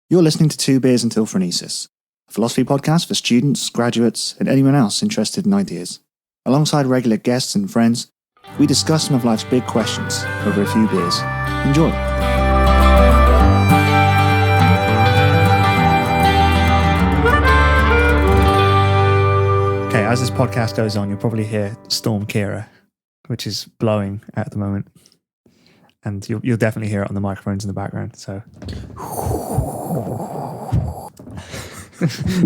You're listening to Two Beers Until Phronesis, a philosophy podcast for students, graduates, and anyone else interested in ideas. Alongside regular guests and friends, we discuss some of life's big questions over a few beers. Enjoy. Okay, as this podcast goes on, you'll probably hear Storm Kira, which is blowing at the moment. And you'll definitely hear it on the microphones in the background. So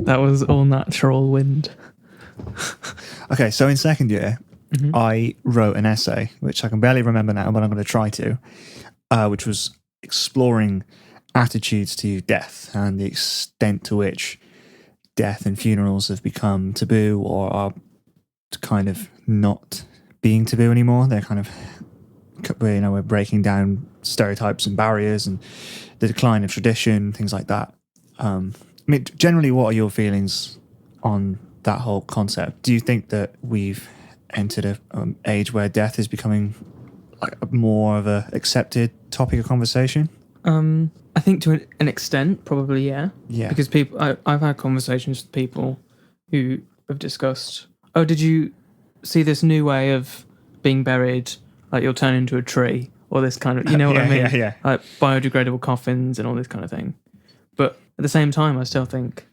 that was all natural wind. Okay, so in second year, I wrote an essay, which I can barely remember now, but I'm going to try to, which was exploring attitudes to death and the extent to which death and funerals have become taboo or are kind of not being taboo anymore. They're kind of, we're breaking down stereotypes and barriers and the decline of tradition, things like that. I mean, generally, what are your feelings on that whole concept? Do you think that we've entered an age where death is becoming like more of a accepted topic of conversation? I think to an extent, probably, yeah. Yeah. Because I've had conversations with people who have discussed, oh, did you see this new way of being buried? Like you'll turn into a tree or this kind of, you know what I mean? Yeah. Like biodegradable coffins and all this kind of thing. But at the same time, I still think,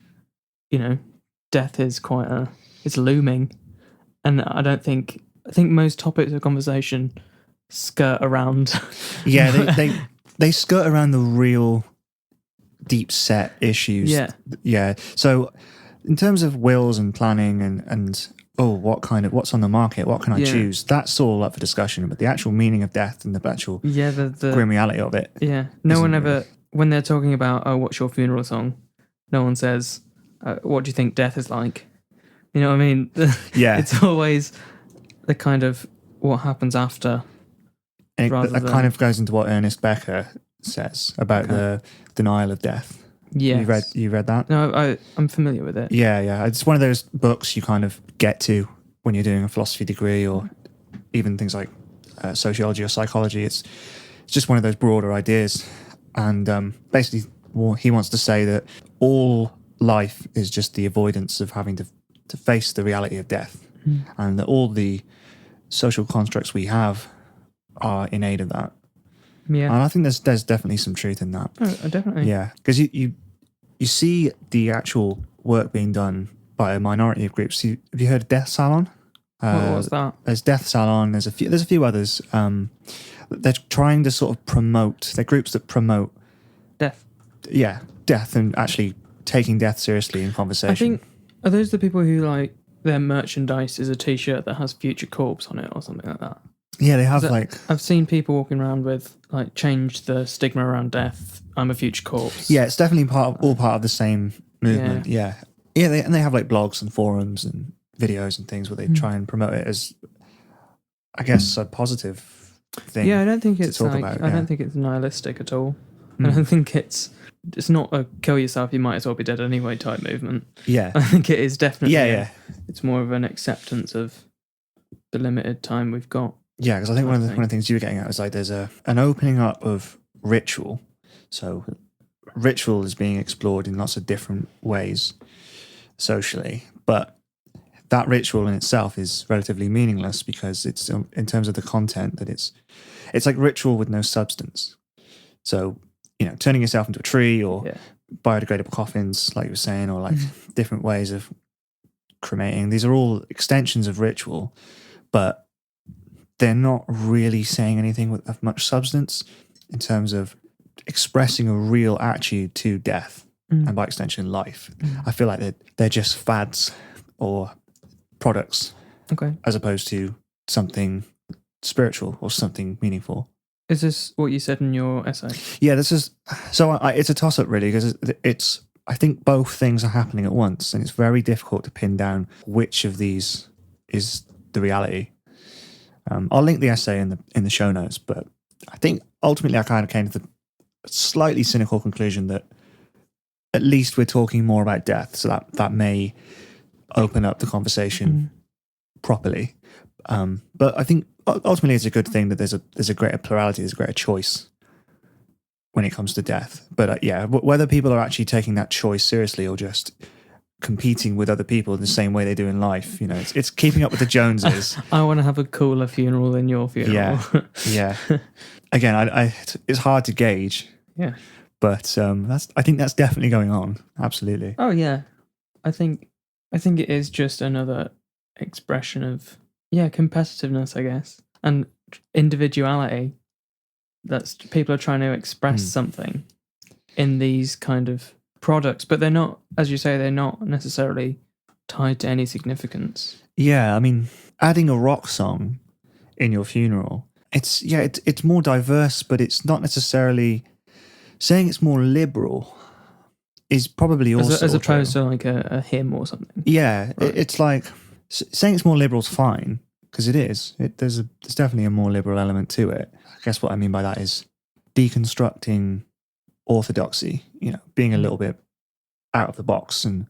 death is it's looming. And I think most topics of conversation skirt around. Yeah, they skirt around the real deep set issues. Yeah. Yeah. So in terms of wills and planning and what's on the market, what can I choose? That's all up for discussion. But the actual meaning of death and the actual the grim reality of it. Yeah. No one ever, when they're talking about, oh, what's your funeral song? No one says, what do you think death is like? You know what I mean? Yeah. It's always the kind of what happens after. And that kind of goes into what Ernest Becker says about the denial of death. Yeah. You read that? No, I'm familiar with it. Yeah. It's one of those books you kind of get to when you're doing a philosophy degree or even things like sociology or psychology. It's just one of those broader ideas. And basically, he wants to say that all life is just the avoidance of having to face the reality of death, and that all the social constructs we have are in aid of that. Yeah, and I think there's definitely some truth in that. Oh, definitely. Yeah, because you see the actual work being done by a minority of groups. Have you heard of Death Salon? What's that? There's Death Salon. There's a few others. They're trying to sort of promote. They're groups that promote death. Yeah, death and actually taking death seriously in conversation. I think, are those the people who like their merchandise is a T-shirt that has future corpse on it or something like that? Yeah, they have I've seen people walking around with like change the stigma around death. I'm a future corpse. Yeah, it's definitely part of the same movement. Yeah. They have like blogs and forums and videos and things where they try and promote it as, I guess, a positive thing. Yeah, I don't think it's I don't think it's nihilistic at all. I don't think it's not a kill yourself, you might as well be dead anyway type movement. Yeah. I think it is definitely. Yeah. It's more of an acceptance of the limited time we've got. Yeah, because I think one of the things you were getting at is like there's an opening up of ritual. So ritual is being explored in lots of different ways socially, but that ritual in itself is relatively meaningless because it's in terms of the content that it's like ritual with no substance. So, turning yourself into a tree or biodegradable coffins, like you were saying, or like different ways of cremating. These are all extensions of ritual, but they're not really saying anything of much substance in terms of expressing a real attitude to death and by extension life. I feel like they're just fads or products, as opposed to something spiritual or something meaningful. Is this what you said in your essay? Yeah, this is. So it's a toss-up really, because it's. I think both things are happening at once, and it's very difficult to pin down which of these is the reality. I'll link the essay in the show notes, but I think ultimately I kind of came to the slightly cynical conclusion that at least we're talking more about death, so that may open up the conversation properly. But I think ultimately it's a good thing that there's a greater plurality, there's a greater choice when it comes to death. But whether people are actually taking that choice seriously or just competing with other people in the same way they do in life, it's keeping up with the Joneses. I want to have a cooler funeral than your funeral. Yeah. Again, it's hard to gauge. Yeah. But I think that's definitely going on. Absolutely. Oh yeah, I think it is just another expression of competitiveness, I guess, and individuality. That's people are trying to express something in these kind of products, but they're not, as you say, they're not necessarily tied to any significance. Yeah, I mean, adding a rock song in your funeral, it's more diverse, but it's not necessarily saying it's more liberal is probably also as opposed to like a hymn or something. Yeah, right. It's like saying it's more liberal is fine because it is. There's definitely a more liberal element to it. I guess what I mean by that is deconstructing orthodoxy. Being a little bit out of the box and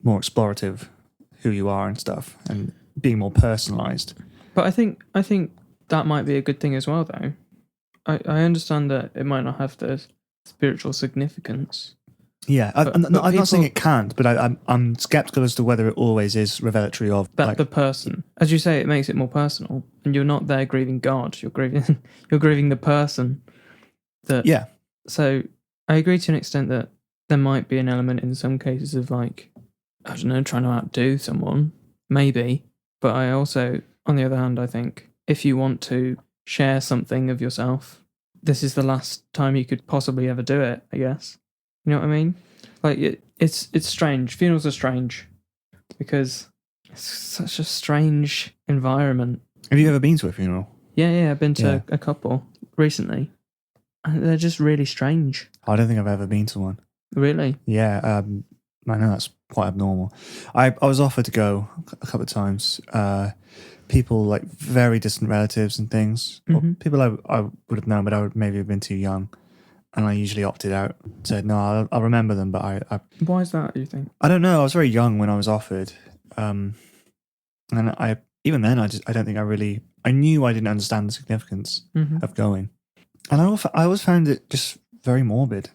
more explorative who you are and stuff, and being more personalized. But I think that might be a good thing as well, though. I understand that it might not have the spiritual significance. Yeah, I'm not saying it can't, but I'm skeptical as to whether it always is revelatory of that the person. As you say, it makes it more personal, and you're not there grieving God. You're grieving the person. Yeah. So I agree to an extent that there might be an element in some cases of like, I don't know, trying to outdo someone, maybe. But I also, on the other hand, I think if you want to share something of yourself, this is the last time you could possibly ever do it, I guess. You know what I mean? Like it's strange. Funerals are strange because it's such a strange environment. Have you ever been to a funeral? Yeah, I've been to a couple recently, and they're just really strange. I don't think I've ever been to one. Really? Yeah, I know that's quite abnormal. I was offered to go a couple of times. People like very distant relatives and things, or people I would have known, but I would maybe have been too young. And I usually opted out. Said no, I'll remember them, but I. Why is that? Do you think? I don't know. I was very young when I was offered, and I don't think I knew I didn't understand the significance of going, and I always found it just very morbid.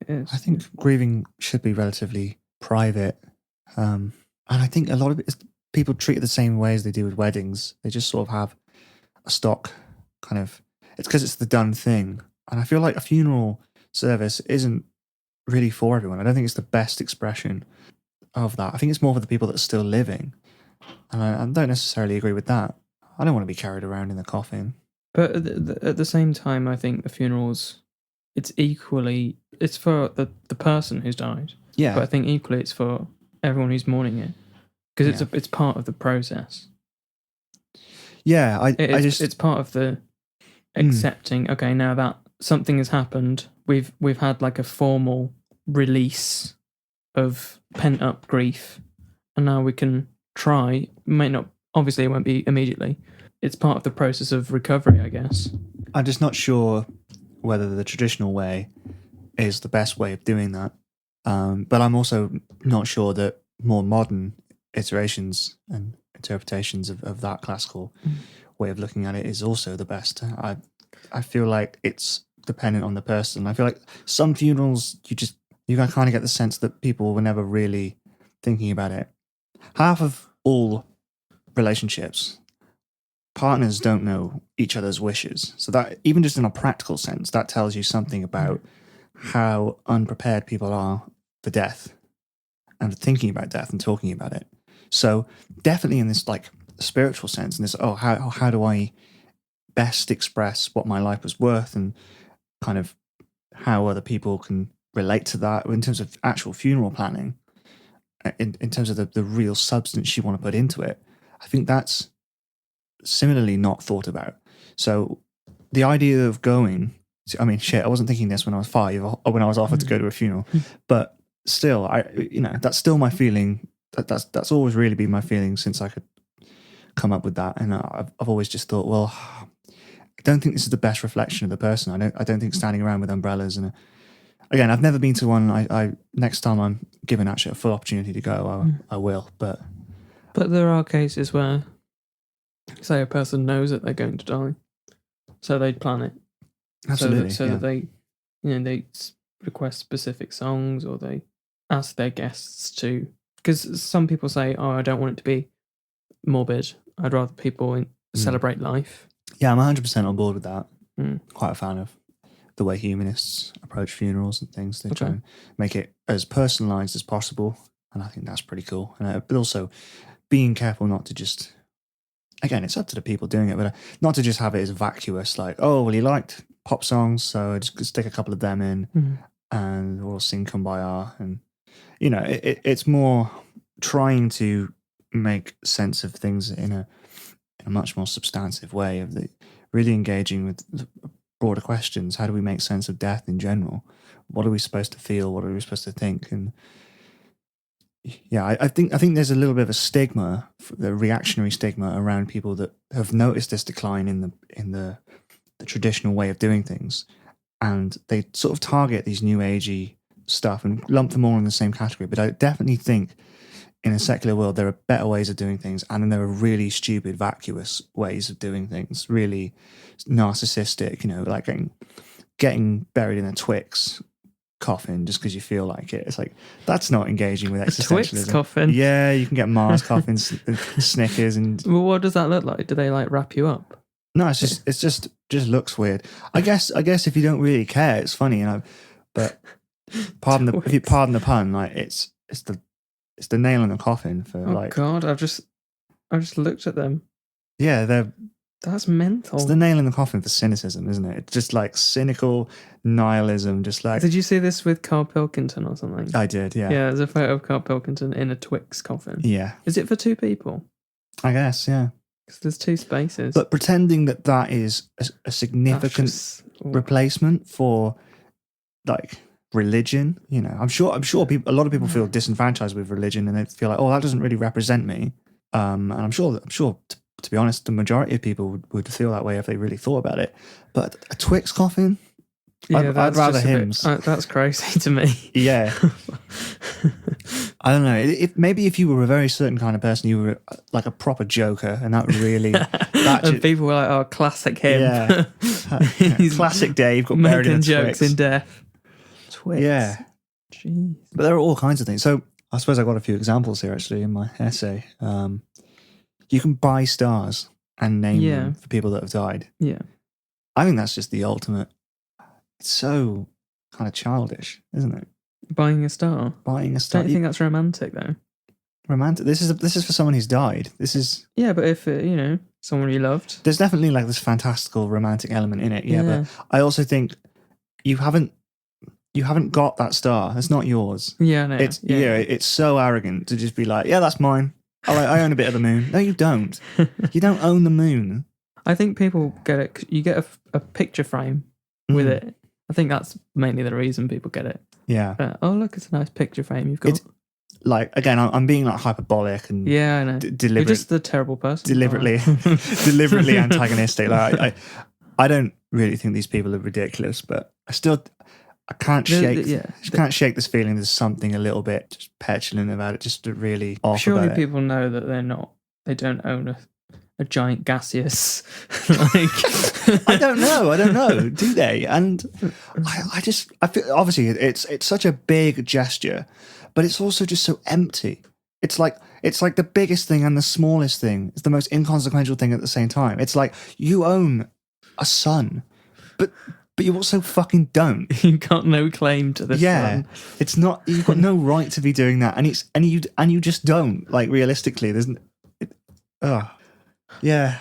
It is. I think grieving should be relatively private, and I think a lot of it is people treat it the same way as they do with weddings. They just sort of have a stock kind of. It's because it's the done thing. And I feel like a funeral service isn't really for everyone. I don't think it's the best expression of that. I think it's more for the people that are still living. And I don't necessarily agree with that. I don't want to be carried around in the coffin. But at the same time, I think the funerals, it's for the person who's died. Yeah. But I think equally it's for everyone who's mourning it. Because it's part of the process. Yeah, it's part of the accepting, okay, now that something has happened, we've had like a formal release of pent up grief, and now we can try. Obviously it won't be immediately. It's part of the process of recovery, I guess. I'm just not sure whether the traditional way is the best way of doing that. But I'm also not sure that more modern iterations and interpretations of that classical way of looking at it is also the best. I feel like it's dependent on the person. I feel like some funerals, you can kind of get the sense that people were never really thinking about it. Half of all relationships, partners don't know each other's wishes. So that, even just in a practical sense, that tells you something about how unprepared people are for death and for thinking about death and talking about it. So definitely in this like spiritual sense, and this, how do I best express what my life was worth and kind of how other people can relate to that in terms of actual funeral planning, in terms of the real substance you want to put into it. I think that's similarly not thought about. So the idea of going, I mean, I wasn't thinking this when I was 5 or when I was offered to go to a funeral, but still, that's still my feeling. That's always really been my feeling since I could come up with that. And I've always just thought, well, I don't think this is the best reflection of the person. I don't think standing around with umbrellas and again, I've never been to one. I next time I'm given actually a full opportunity to go, I will. But there are cases where, say, a person knows that they're going to die, so they'd plan it. Absolutely, so that they they request specific songs, or they ask their guests to. Because some people say, "Oh, I don't want it to be morbid. I'd rather people celebrate life." Yeah, I'm 100% on board with that. Mm. Quite a fan of the way humanists approach funerals and things. They try Okay. and make it as personalised as possible, and I think that's pretty cool. But also being careful not to just, again, it's up to the people doing it, but not to just have it as vacuous, like, oh, well, he liked pop songs, so I just stick a couple of them in, and we'll sing Kumbaya. And, it's more trying to make sense of things in a much more substantive way, of really engaging with the broader questions. How do we make sense of death in general? What are we supposed to feel? What are we supposed to think? And yeah, I think there's a little bit of a stigma, the reactionary stigma, around people that have noticed this decline in the traditional way of doing things, and they sort of target these new agey stuff and lump them all in the same category. But I definitely think in a secular world there are better ways of doing things, and then there are really stupid, vacuous ways of doing things, really narcissistic, like getting buried in a Twix coffin just because you feel like it. It's like, that's not engaging with existentialism. Twix coffin? Yeah, you can get Mars coffins, Snickers, and Well, what does that look like? Do they wrap you up? no, it's just looks weird. I guess if you don't really care, it's funny, but pardon the pun, like it's the nail in the coffin for God, I've just looked at them. Yeah, that's mental. It's the nail in the coffin for cynicism, isn't it? It's just like cynical nihilism, just like. Did you see this with Carl Pilkington or something? I did, yeah. Yeah, there's a photo of Carl Pilkington in a Twix coffin. Yeah. Is it for two people? I guess, yeah. Because there's two spaces. But pretending that is a significant replacement for like religion, I'm sure people, a lot of people feel disenfranchised with religion, and they feel like, oh, that doesn't really represent me. And I'm sure. To be honest, the majority of people would feel that way if they really thought about it. But a Twix coffin, yeah, I'd rather hymns. That's crazy to me. Yeah. I don't know. Maybe if you were a very certain kind of person, you were like a proper joker, and that really. And people were like, "Oh, classic him." Yeah. Classic Dave got buried in a jokes Twix. in death. Twix. Yeah. Jeez. But there are all kinds of things. So I suppose I got a few examples here actually in my essay. You can buy stars and name them for people that have died. Yeah. I think that's just the ultimate. It's so kind of childish, isn't it? Buying a star. Buying a star. Don't you think that's romantic though? Romantic. This is for someone who's died. This is. Yeah, but if someone you loved. There's definitely like this fantastical romantic element in it. Yeah, but I also think you haven't got that star. It's not yours. Yeah, no. It's so arrogant to just be like, yeah, that's mine. I own a bit of the moon. No, you don't. You don't own the moon. I think people get it. You get a picture frame with it. I think that's mainly the reason people get it. Yeah. Oh, look, it's a nice picture frame you've got. It's, like, again, I'm being like hyperbolic and yeah, I know. You're just the terrible person. Deliberately antagonistic. Like I don't really think these people are ridiculous, but I can't shake this feeling. There's something a little bit just petulant about it, just really off. Surely about people know that they don't own a giant gaseous. I don't know. Do they? And I feel obviously it's such a big gesture, but it's also just so empty. It's like the biggest thing and the smallest thing. It's the most inconsequential thing at the same time. It's like you own a sun, but you also fucking don't. You've got no claim to this. Yeah, sun. It's not. You've got no right to be doing that, and you just don't. Like realistically, there's. Yeah.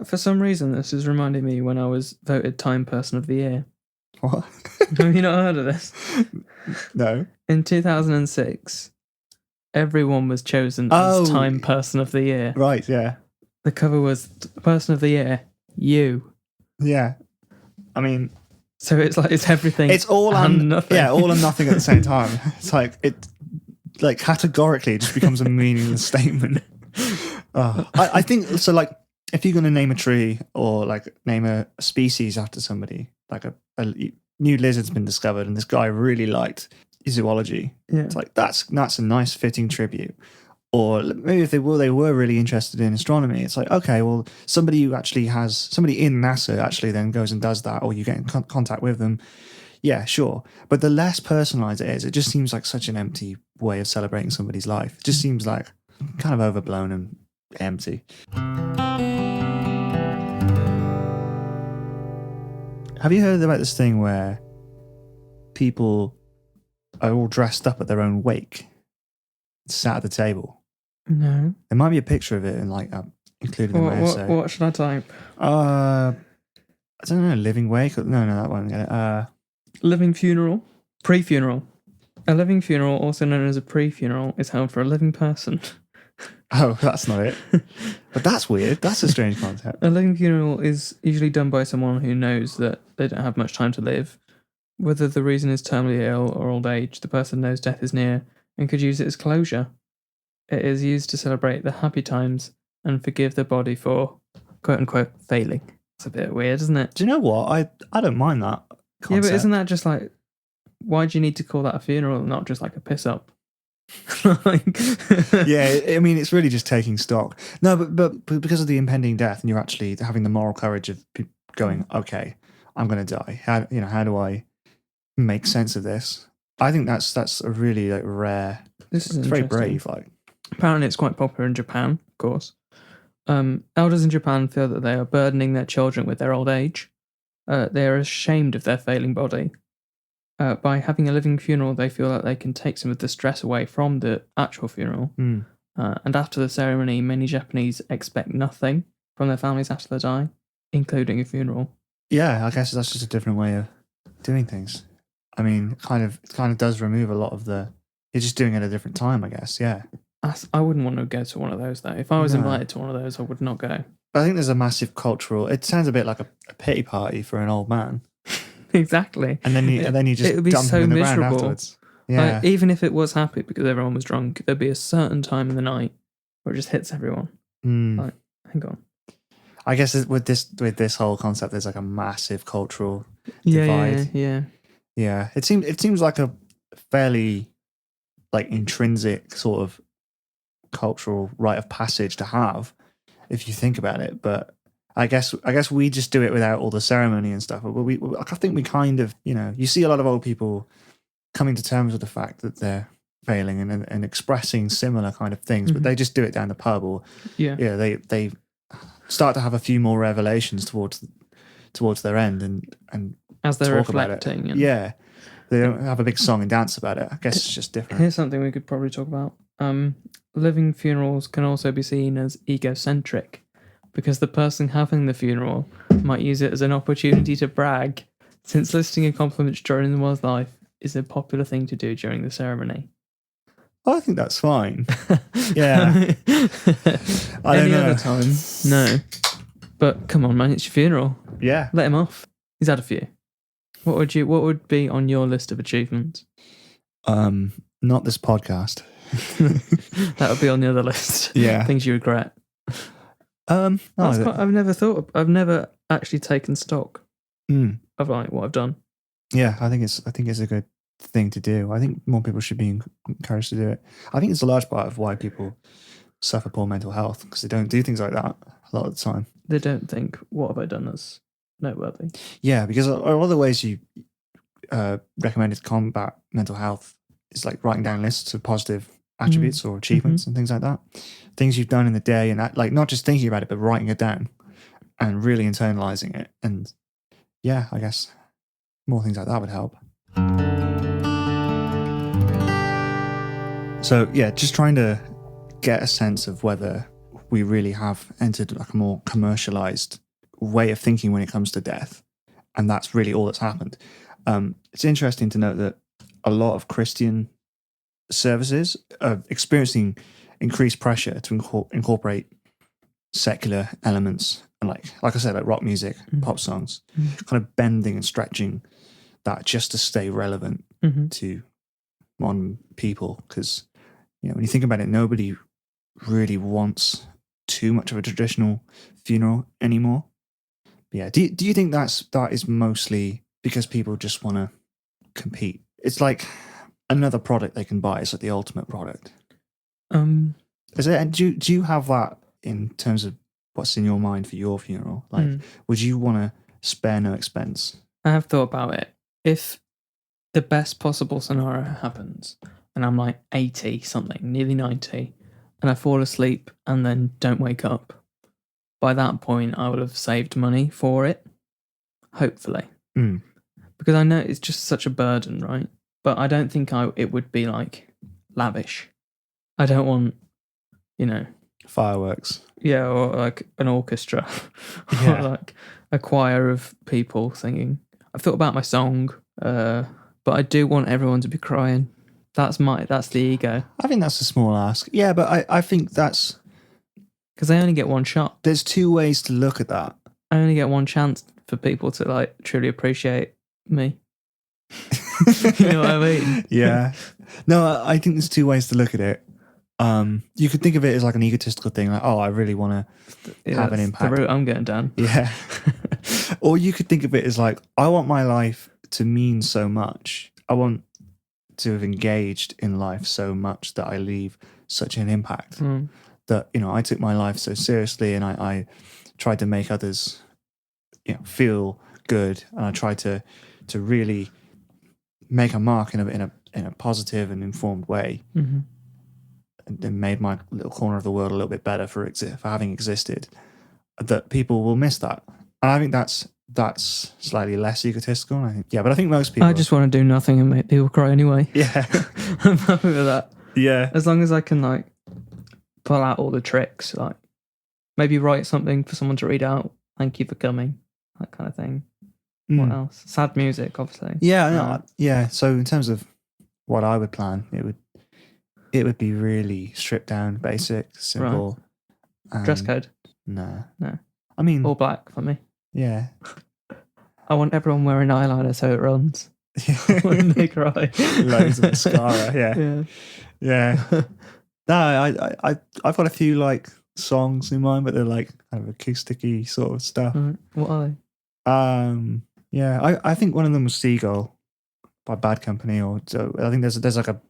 For some reason, this is reminding me when I was voted Time Person of the Year. What? Have you not heard of this? No. In 2006, everyone was chosen as Time Person of the Year. Right. Yeah. The cover was Person of the Year. You. Yeah. I mean. So it's like it's everything. It's all and nothing. Yeah, all and nothing at the same time. It's like categorically it just becomes a meaningless statement. I think so. Like, if you're going to name a tree or like name a species after somebody, like a new lizard's been discovered, and this guy really liked zoology. Yeah, it's like that's a nice fitting tribute. Or maybe if they were really interested in astronomy, it's like, okay, well, somebody in NASA actually then goes and does that, or you get in contact with them. Yeah, sure. But the less personalized it is, it just seems like such an empty way of celebrating somebody's life. It just seems like kind of overblown and empty. Have you heard about this thing where people are all dressed up at their own wake, sat at the table? No. There might be a picture of it in like included in my essay. What should I type? I don't know. Living wake? No, that won't get it. Living funeral, pre-funeral. A living funeral, also known as a pre-funeral, is held for a living person. Oh, that's not it. But that's weird. That's a strange concept. A living funeral is usually done by someone who knows that they don't have much time to live. Whether the reason is terminally ill or old age, the person knows death is near and could use it as closure. It is used to celebrate the happy times and forgive the body for, quote-unquote, failing. It's a bit weird, isn't it? Do you know what? I don't mind that concept. Yeah, but isn't that just like, why do you need to call that a funeral and not just like a piss-up? Yeah, I mean, it's really just taking stock. No, but because of the impending death, and you're actually having the moral courage of going, okay, I'm going to die. How do I make sense of this? I think that's a really like rare. This is very brave. Like, apparently, it's quite popular in Japan, of course. Elders in Japan feel that they are burdening their children with their old age. They are ashamed of their failing body. By having a living funeral, they feel that they can take some of the stress away from the actual funeral. And after the ceremony, many Japanese expect nothing from their families after they die, including a funeral. Yeah, I guess that's just a different way of doing things. I mean, it kind of does remove a lot of the. You're just doing it at a different time, I guess. Yeah. I wouldn't want to go to one of those though. If I was invited to one of those, I would not go. I think there's a massive cultural. It sounds a bit like a pity party for an old man. Exactly. And then you just it would be dump so him in the miserable. ground afterwards. Yeah. Like, even if it was happy because everyone was drunk, there'd be a certain time in the night where it just hits everyone. Like, hang on. I guess with this whole concept, there's like a massive cultural divide. Yeah. It seems like a fairly like intrinsic sort of cultural rite of passage to have, if you think about it. But I guess we just do it without all the ceremony and stuff. But I think we kind of, you see a lot of old people coming to terms with the fact that they're failing and expressing similar kind of things, but they just do it down the pub, or they start to have a few more revelations towards their end and as they're talk reflecting. About it. They don't have a big song and dance about it. I guess it's just different. Here's something we could probably talk about. Living funerals can also be seen as egocentric, because the person having the funeral might use it as an opportunity to brag, since listing accomplishments during one's life is a popular thing to do during the ceremony. I think that's fine. Yeah. Any other time? No. But come on, man, it's your funeral. Yeah. Let him off. He's had a few. What would be on your list of achievements? Not this podcast. That would be on the other list. Yeah. Things you regret. I've never actually taken stock of like what I've done. Yeah, I think it's a good thing to do. I think more people should be encouraged to do it. I think it's a large part of why people suffer poor mental health, because they don't do things like that a lot of the time. They don't think, what have I done that's noteworthy? Yeah, because a lot of the ways you recommended to combat mental health is like writing down lists of positive attributes or achievements and things like that. Things you've done in the day, and that, like, not just thinking about it, but writing it down and really internalizing it. And yeah, I guess more things like that would help. So yeah, just trying to get a sense of whether we really have entered like a more commercialized way of thinking when it comes to death, and that's really all that's happened. It's interesting to note that a lot of Christian services are experiencing increased pressure to incorporate secular elements, and like I said, like rock music, pop songs, kind of bending and stretching that just to stay relevant to modern people. Because when you think about it, nobody really wants too much of a traditional funeral anymore. But yeah, do you think that is mostly because people just want to compete? It's like another product they can buy. It's like the ultimate product. Is it? And do you have that in terms of what's in your mind for your funeral? Like, would you want to spare no expense? I have thought about it. If the best possible scenario happens and I'm like 80 something, nearly 90, and I fall asleep and then don't wake up, by that point I will have saved money for it, hopefully. Because I know it's just such a burden, right? But I don't think it would be like lavish. I don't want, Fireworks. Yeah, or like an orchestra, Yeah. or like a choir of people singing. I've thought about my song, but I do want everyone to be crying. That's the ego. I think that's a small ask. Yeah, but I think that's... Because I only get one shot. There's two ways to look at that. I only get one chance for people to like truly appreciate me. You know what I mean? Yeah. No, I think there's two ways to look at it. You could think of it as like an egotistical thing, like, oh, I really want to have an impact. The route I'm going down. Yeah. Or you could think of it as like, I want my life to mean so much. I want to have engaged in life so much that I leave such an impact that, I took my life so seriously, and I tried to make others, feel good, and I tried to really make a mark in a positive and informed way. Mm-hmm. And made my little corner of the world a little bit better for having existed, that people will miss that. And I think that's slightly less egotistical. But I think most people... I just want to do nothing and make people cry anyway. Yeah. I'm happy with that. Yeah. As long as I can like pull out all the tricks, like maybe write something for someone to read out. Thank you for coming. That kind of thing. What else? Sad music, obviously. Yeah. No, yeah. So in terms of what I would plan, it would be really stripped down, basic, simple. Right. Dress code? No. I mean... all black for me. Yeah. I want everyone wearing eyeliner so it runs when they cry. Loads of mascara, yeah. Yeah. No, I've got a few like songs in mind, but they're like kind of acousticy sort of stuff. Right. What are they? Yeah, I think one of them was Seagull by Bad Company, or I think there's like a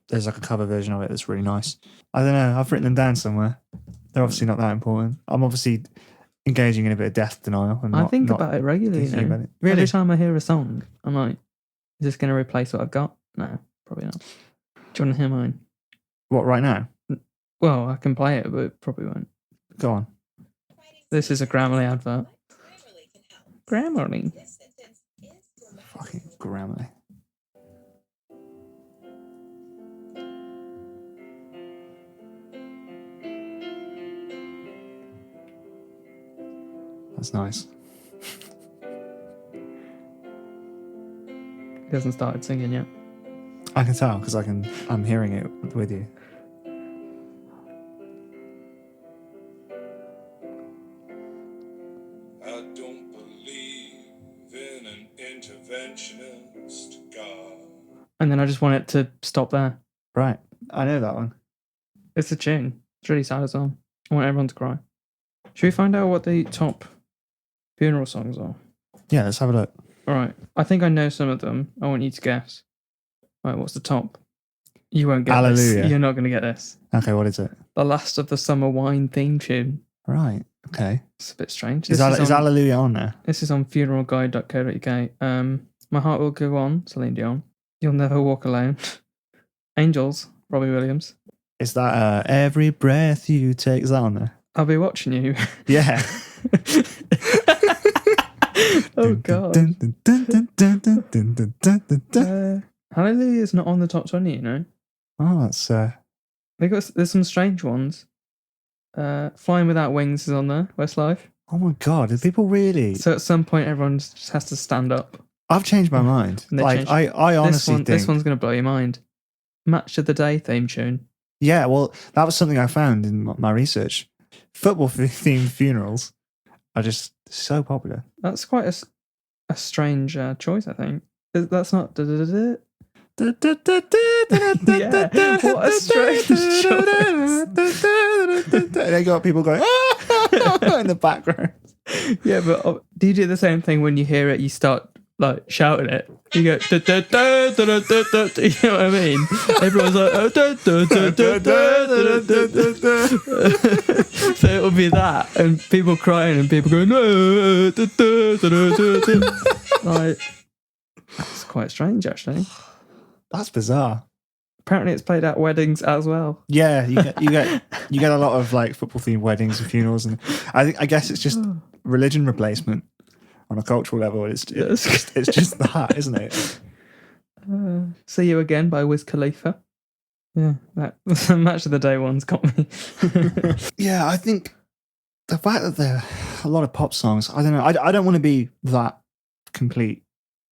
cover version of it that's really nice. I don't know. I've written them down somewhere. They're obviously not that important. I'm obviously engaging in a bit of death denial. And I think about it regularly. About it. Really? Every time I hear a song, I'm like, is this going to replace what I've got? No, probably not. Do you want to hear mine? What, right now? Well, I can play it, but it probably won't. Go on. This is a Grammarly advert. Grammarly. Fucking Grammarly. That's nice. He hasn't started singing yet. I can tell because I'm hearing it with you. I don't believe in an interventionist God. And then I just want it to stop there. Right. I know that one. It's a tune. It's really sad as well. I want everyone to cry. Should we find out what the top funeral songs are? Yeah, let's have a look. All right. I think I know some of them. I want you to guess. Right, what's the top? You won't get Hallelujah. this. You're not going to get this. Okay, what is it? The Last of the Summer Wine theme tune. Right. Okay. It's a bit strange. Is Hallelujah on there? This is on funeralguide.co.uk. My Heart Will Go On, Celine Dion. You'll Never Walk Alone. Angels, Robbie Williams. Is that Every Breath You Take? Is that on there? I'll Be Watching You. Yeah. Oh, God. Hallelujah is not on the top 20, you know? Oh, that's... There's some strange ones. Flying Without Wings is on there, Westlife. Oh my God, do people really? So at some point, everyone just has to stand up. I've changed my mind. Like, I honestly think... This one's going to blow your mind. Match of the Day theme tune. Yeah, well, that was something I found in my research. Football-themed funerals are just so popular. That's quite a strange choice, I think. That's not... Yeah, what a strange choice. They got people going in the background. Yeah, but do you do the same thing when you hear it? You start like shouting it. You go, da, da, da, da, da, da, da. You know what I mean? Everyone's like, oh, da, da, da, da, da, da, da, da. So it'll be that, and people crying, and people going, no, da, da, da, da, da, da. Like, it's quite strange, actually. That's bizarre. Apparently, it's played at weddings as well. Yeah, you get a lot of like football themed weddings and funerals, and I guess it's just religion replacement on a cultural level. It's just that, isn't it? See You Again by Wiz Khalifa. Yeah, that Match of the Day one's got me. Yeah, I think the fact that there are a lot of pop songs, I don't know. I don't want to be that complete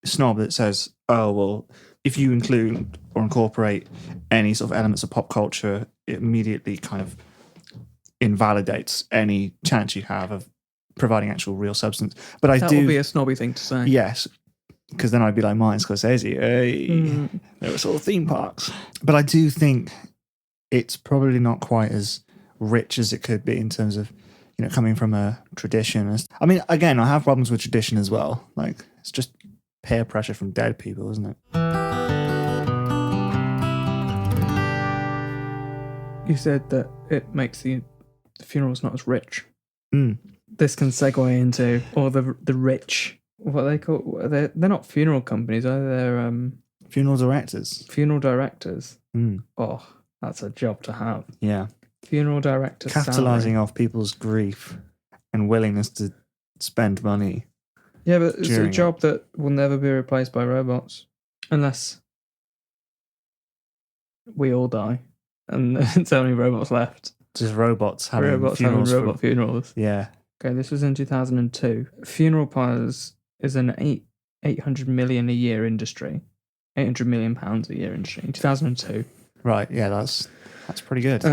snob that says, oh, well, if you include or incorporate any sort of elements of pop culture, it immediately kind of invalidates any chance you have of providing actual real substance. But That would be a snobby thing to say. Yes, because then I'd be like Martin Scorsese. Hey, there were sort of theme parks. But I do think it's probably not quite as rich as it could be in terms of, coming from a tradition. I mean, again, I have problems with tradition as well. Like, it's just peer pressure from dead people, isn't it? You said that it makes the funerals not as rich. Mm. This can segue into, or the rich, what they call, they're not funeral companies, are they? They're Funeral directors. funeral directors. Mm. Oh, that's a job to have. Yeah. Funeral director Capitalising salary. off people's grief and willingness to spend money. Yeah, but it's a during job that will never be replaced by robots. Unless we all die and it's only robots left. Just robots having Robots funerals. having robot funerals. Yeah. Okay, this was in 2002. Funeral parlours is an 800 million a year industry. 800 million pounds a year industry in 2002. Right, yeah, that's pretty good.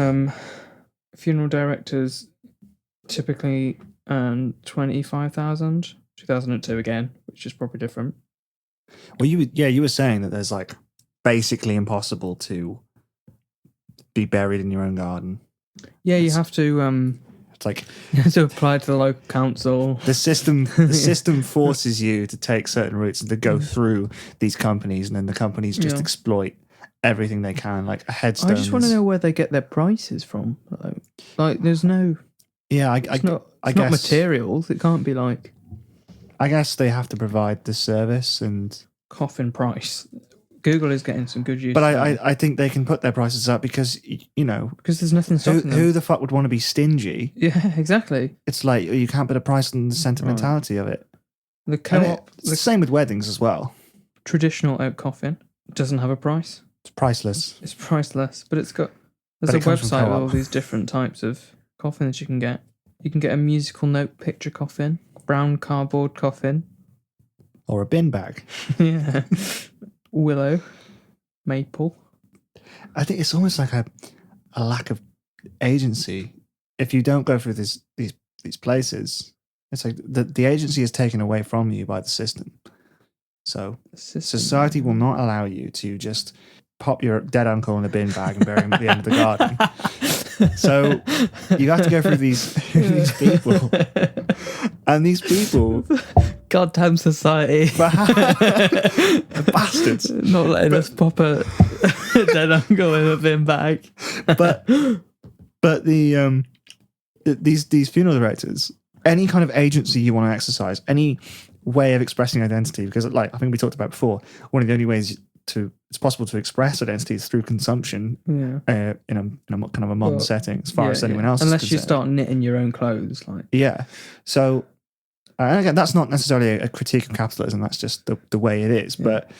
Funeral directors typically earn 25,000. 2002 again, which is probably different. Well, you were saying that there's like basically impossible to be buried in your own garden. Yeah, you have to It's like you have to apply to the local council. the system forces you to take certain routes and to go through these companies, and then the companies just exploit everything they can, like a headstone. I just want to know where they get their prices from. Like there's no. Yeah, It's not materials. It can't be like I guess they have to provide the service, and coffin price. Google is getting some good use. but I think they can put their prices up because because there's nothing stopping them. who the fuck would want to be stingy? Yeah, exactly. It's like you can't put a price on the sentimentality of it. The co-op, It's the same with weddings as well. traditional oak coffin doesn't have a price. It's priceless. It's priceless, but there's But a it comes from website with co-op. all these different types of coffins you can get. You can get a musical note picture coffin, brown cardboard coffin, Or a bin bag. yeah, willow, maple. I think it's almost like a lack of agency. If you don't go through these places, it's like the agency is taken away from you by the system. So society will not allow you to just pop your dead uncle in a bin bag and bury him at the end of the garden. So you have to go through these people. And these people... Goddamn society. Bastards. Not letting us pop a dead uncle in a bin bag. But the these funeral directors, any kind of agency you want to exercise, any way of expressing identity, because like I think we talked about before, one of the only ways it's possible to express identity is through consumption. Yeah. In a kind of a modern setting, as far as anyone else. Unless is you concerned. start knitting your own clothes, like Yeah. So, and again, that's not necessarily a critique of capitalism. That's just the way it is. Yeah. But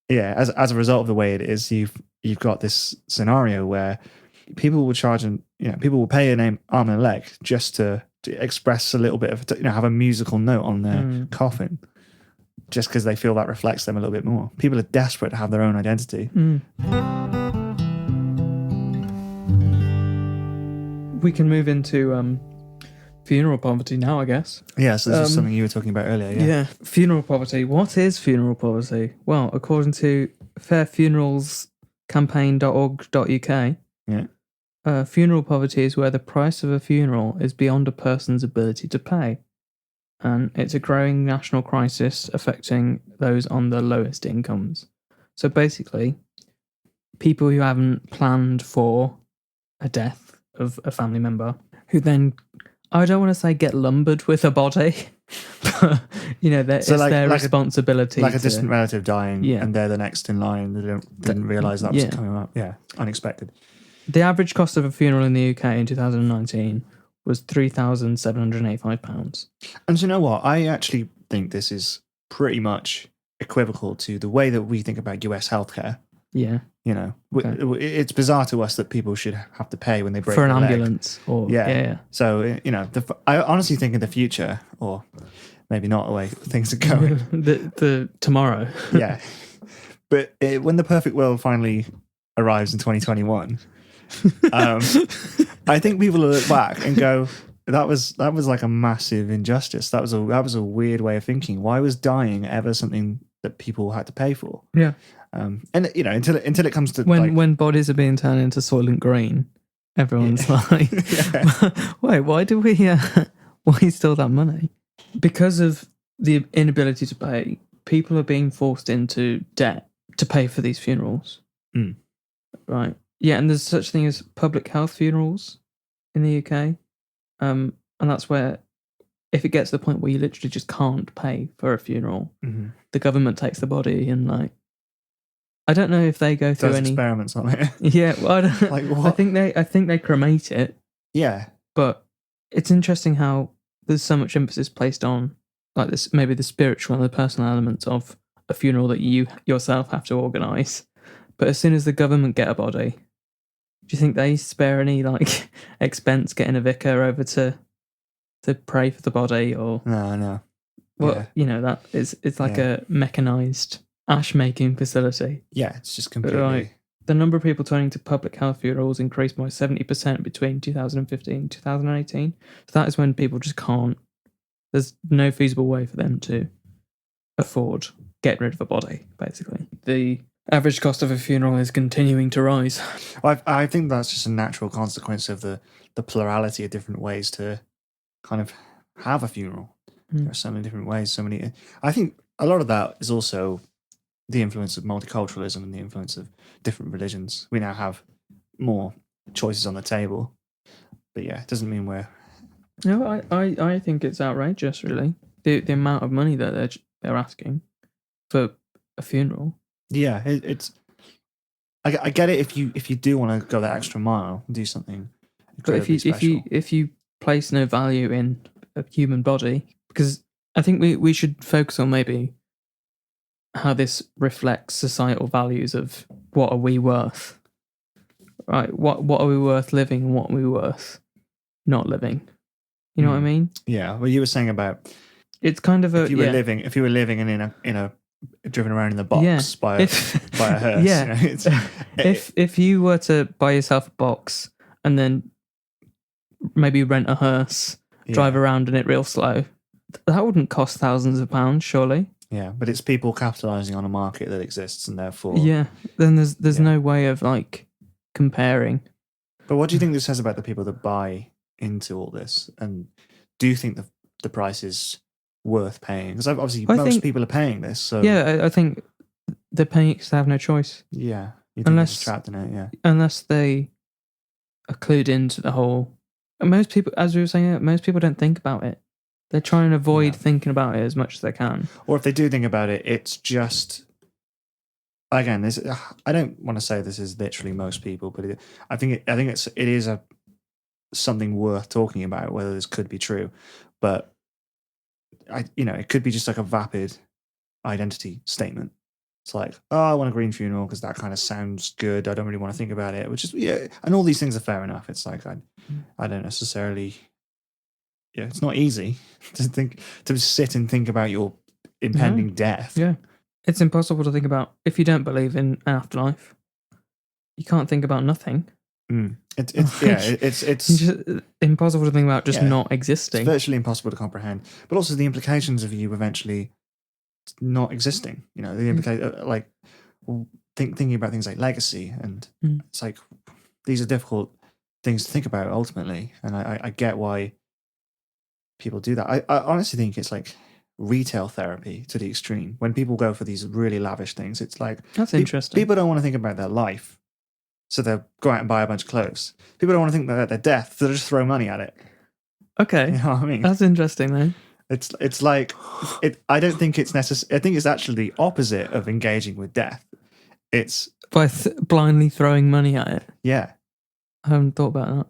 yeah, as a result of the way it is, you've got this scenario where people will charge and people will pay an arm and a leg just to express a little bit of have a musical note on their coffin, just because they feel that reflects them a little bit more. People are desperate to have their own identity. We can move into funeral poverty now, I guess. Yeah, so this is something you were talking about earlier. Yeah. Funeral poverty. What is funeral poverty? Well, according to fairfuneralscampaign.org.uk, funeral poverty is where the price of a funeral is beyond a person's ability to pay. And it's a growing national crisis affecting those on the lowest incomes. So basically, people who haven't planned for a death of a family member, who then, I don't want to say get lumbered with a body, But, it's So their responsibility. Like a distant relative dying, Yeah. and they're the next in line. They didn't realise that was coming up. Yeah, unexpected. The average cost of a funeral in the UK in 2019 was £3,785. And do you know what? I actually think this is pretty much equivocal to the way that we think about US healthcare. Yeah. It's bizarre to us that people should have to pay when they break for an their leg. ambulance. So, I honestly think in the future, or maybe not the way things are going. the tomorrow. Yeah. But when the perfect world finally arrives in 2021, I think people will look back and go, that was like a massive injustice. That was a weird way of thinking. Why was dying ever something that people had to pay for? Yeah. And until it comes to when bodies are being turned into Soylent Green, everyone's like, wait, why do we why steal that money? Because of the inability to pay, people are being forced into debt to pay for these funerals. Mm. Right. Yeah, and there's such thing as public health funerals in the UK. And that's where, if it gets to the point where you literally just can't pay for a funeral, the government takes the body and I don't know if they go through any experiments on it. Yeah, well, I don't, like what? I think they cremate it. Yeah, but it's interesting how there's so much emphasis placed on this, maybe the spiritual and the personal elements of a funeral that you yourself have to organise. But as soon as the government get a body, do you think they spare any expense getting a vicar over to pray for the body? Or no. Well, that it's like a mechanised ash making facility. Yeah, it's just completely. Right. The number of people turning to public health funerals increased by 70% between 2015 and 2018. So that is when people just can't. There's no feasible way for them to afford getting rid of a body. Basically, the average cost of a funeral is continuing to rise. I think that's just a natural consequence of the plurality of different ways to kind of have a funeral. There are so many different ways. I think a lot of that is also the influence of multiculturalism and the influence of different religions. We now have more choices on the table, but yeah, it doesn't mean we're. No, I think it's outrageous, really. The amount of money that they're asking for a funeral. Yeah, it's. I get it if you do want to go that extra mile and do something. But if you place no value in a human body, because I think we should focus on maybe how this reflects societal values of what are we worth, right? What are we worth living and what are we worth not living? You know what I mean? Yeah. Well, you were saying about it's kind of if you were living in a driven around in the box by a hearse. Yeah. If you were to buy yourself a box and then maybe rent a hearse, drive around in it real slow, that wouldn't cost thousands of pounds, surely. Yeah, but it's people capitalising on a market that exists, and therefore... Yeah, then there's no way of, comparing. But what do you think this says about the people that buy into all this? And do you think the price is worth paying? Because obviously most people are paying this, so... Yeah, I think they're paying it because they have no choice. Yeah, you think they're trapped in it, yeah. Unless they are clued into the whole... And most people, as we were saying, most people don't think about it. They try and avoid thinking about it as much as they can. Or if they do think about it, it's just... Again, I don't want to say this is literally most people, but I think it is something worth talking about, whether this could be true. But it could be just like a vapid identity statement. It's like, oh, I want a green funeral because that kind of sounds good. I don't really want to think about it, which is and all these things are fair enough. It's like I don't necessarily. Yeah, it's not easy to sit and think about your impending death. Yeah, it's impossible to think about if you don't believe in an afterlife. You can't think about nothing. It's just impossible to think about just not existing. It's virtually impossible to comprehend. But also the implications of you eventually not existing. The thinking about things like legacy, and it's like these are difficult things to think about ultimately. And I get why people do that. I honestly think it's like retail therapy to the extreme. When people go for these really lavish things, it's like that's interesting. People don't want to think about their life, so they'll go out and buy a bunch of clothes. People don't want to think about their death, so they'll just throw money at it. Okay, you know what I mean? That's interesting, though. It's like I don't think it's necessary. I think it's actually the opposite of engaging with death. It's By blindly throwing money at it. yeah. I haven't thought about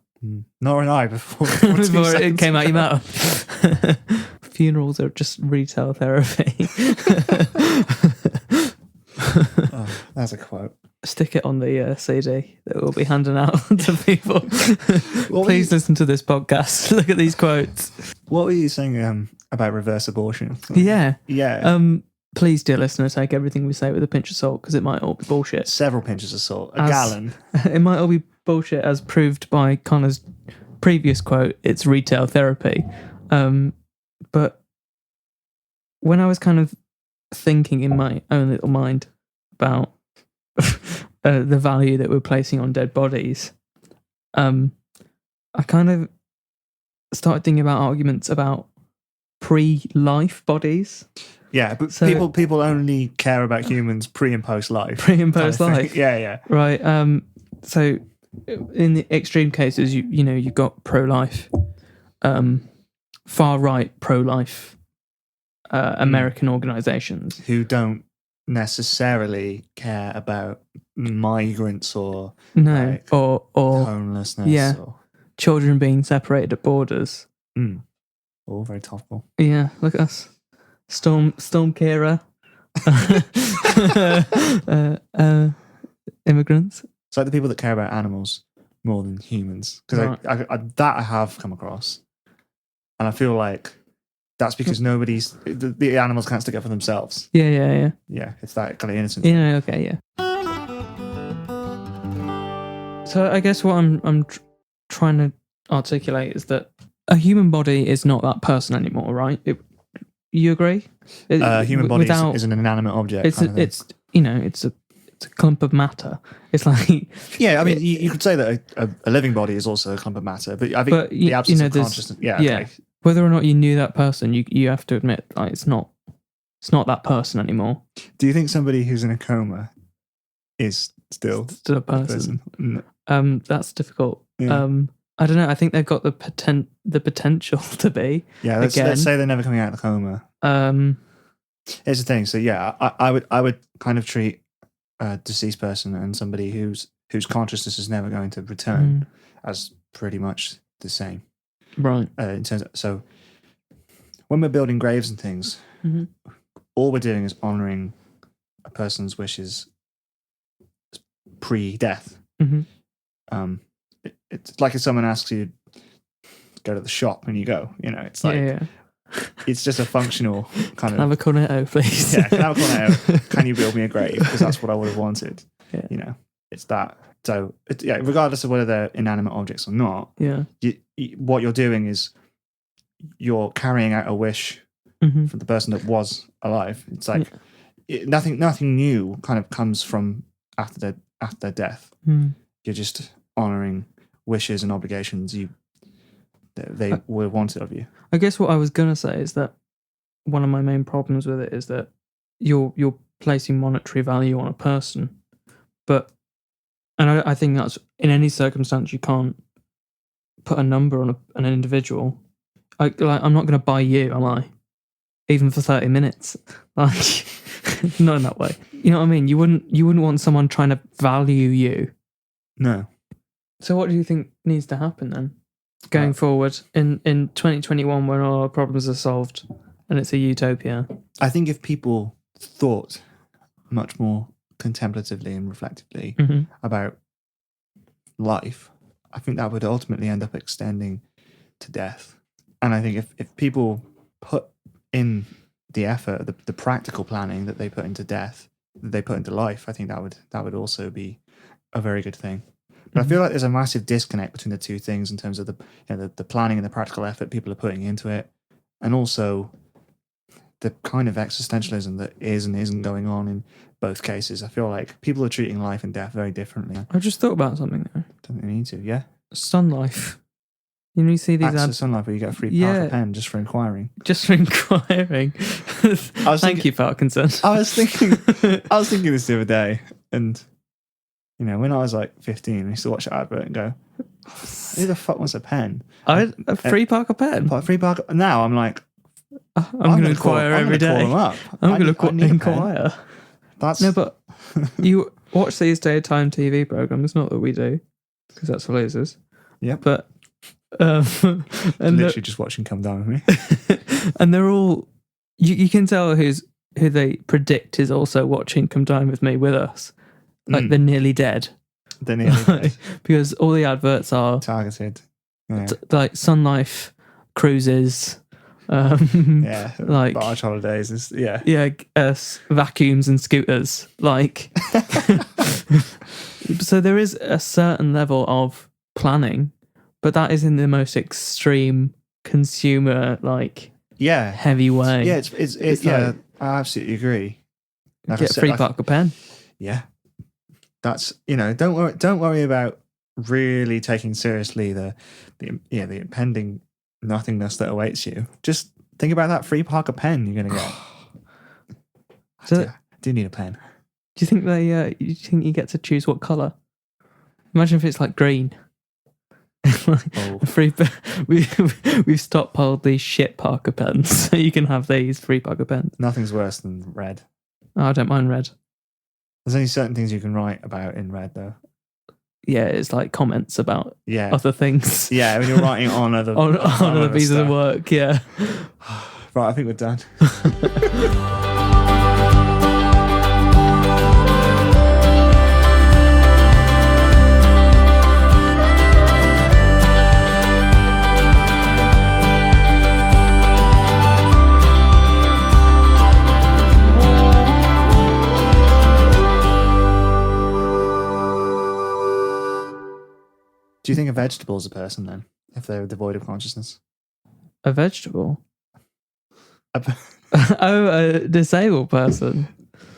Nor an I before, that. before 2 Before it seconds came out your ago. mouth. Funerals are just retail therapy. Oh, that's a quote. Stick it on the CD that we'll be handing out to people. What were Please you- listen to this podcast. Look at these quotes. What were you saying about reverse abortion? Yeah. Yeah. Please, dear listener, take everything we say with a pinch of salt because it might all be bullshit. Several pinches of salt. A As- gallon. It might all be bullshit, as proved by Connor's previous quote. It's retail therapy. But when I was kind of thinking in my own little mind about the value that we're placing on dead bodies, I kind of started thinking about arguments about pre-life bodies. Yeah, but So- people only care about humans pre and post life. Pre and kind of post thing. life. Yeah. Right. So in the extreme cases, you've got pro-life, far right pro-life American organizations. Who don't necessarily care about migrants or No, like or homelessness. yeah. Or, children being separated at borders. all very topical. Yeah, look at us, Storm Kira, immigrants. It's like the people that care about animals more than humans. Because Right. I have come across. And I feel like that's because the animals can't stick up for themselves. Yeah. Yeah, it's that kind of innocent. Yeah. Okay. Yeah. So I guess what I'm trying to articulate is that a human body is not that person anymore, right? You agree? Human body Without- is an inanimate object. It's kind of thing. it's a clump of matter. It's like Yeah, I mean, you could say that a living body is also a clump of matter, but I think the absence of there's- consciousness. Yeah, yeah. okay. whether or not you knew that person, you have to admit like it's not that person anymore. Do you think somebody who's in a coma is still Still a a person. No. That's difficult. Yeah. I don't know. I think they've got the potential to be. Yeah, let's again. say they're never coming out of the coma. Here's the thing. So yeah, I would kind of treat a deceased person and somebody whose consciousness is never going to return as pretty much the same. Right. In terms so when we're building graves and things, Mhm. all we're doing is honouring a person's wishes pre-death. Mhm. It's like if someone asks you to go to the shop and you go, it's like yeah. it's just a functional kind Have of a cornetto, please. yeah. Can I have a cornetto? Can you build me a grave? Because that's what I would have wanted. Yeah. It's that. So regardless of whether they're inanimate objects or not, Yeah. what you're doing is you're carrying out a wish Mhm. from the person that was alive. It's like nothing new kind of comes from after their death. Mm. You're just honouring wishes and obligations they were wanted of you. I guess what I was gonna say is that one of my main problems with it is that you're placing monetary value on a person, and I think that's in any circumstance you can't put a number on an individual. I'm not going to buy you, am I? Even for 30 minutes, like not in that way. You know what I mean? You wouldn't want someone trying to value you. No. So what do you think needs to happen then? Going forward in 2021 when all our problems are solved and it's a utopia. I think if people thought much more contemplatively and reflectively Mhm. about life, I think that would ultimately end up extending to death. And I think if people put in the effort, the practical planning that they put into death, that they put into life, I think that would also be a very good thing. But I feel like there's a massive disconnect between the two things in terms of the planning and the practical effort people are putting into it, and also the kind of existentialism that is and isn't going on in both cases. I feel like people are treating life and death very differently. I just thought about something though. Don't they need to? Yeah. Sun Life. You see these Access ads Sun Life where you get a free Yeah. Parker pen just for inquiring. just for inquiring. Thank thinking- you, Parkinson. I was thinking this the other day, and when I was like 15, I used to watch an advert and go, "Who the fuck wants a pen? I had a free Parker pen. Free Parker." Now I'm like, I'm going to inquire every day. Call them up. I'm going to need a pen. inquire. That's No, but you watch these daytime TV programs. Not that we do, because that's for losers. Yeah. But and literally just watching Come Down with Me. and they're all you can tell who they predict is also watching Come Dine With Me with us. Like they're nearly dead. They're nearly dead. Because all the adverts are Targeted. Yeah. like Sun Life cruises. Yeah. Like barge holidays. Vacuums and scooters. Like, so there is a certain level of planning, but that is in the most extreme consumer, like, heavy way. Yeah, it's like, I absolutely agree. Like get a free Parker pen. Yeah, that's don't worry about really taking seriously the impending nothingness that awaits you. Just think about that free Parker pen you're going to get. I do need a pen. Do you think you think you get to choose what colour? Imagine if it's like green. We've stockpiled these shit Parker pens, so you can have these free Parker pens. Nothing's worse than red. Oh, I don't mind red. There's only certain things you can write about in red, though. Yeah, it's like comments about other things. Yeah, when you're writing on other on other pieces of work. Yeah. Right, I think we're done. Do you think a vegetable is a person then, if they're devoid of consciousness? A vegetable? A disabled person?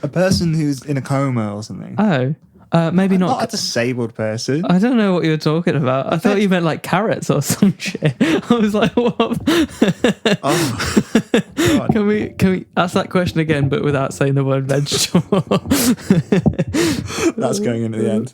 A person who's in a coma or something? Oh, maybe not. Not a disabled person. I don't know what you were talking about. I thought you meant like carrots or some shit. I was like, what? Oh, God. Can we ask that question again, but without saying the word vegetable? That's going into the end.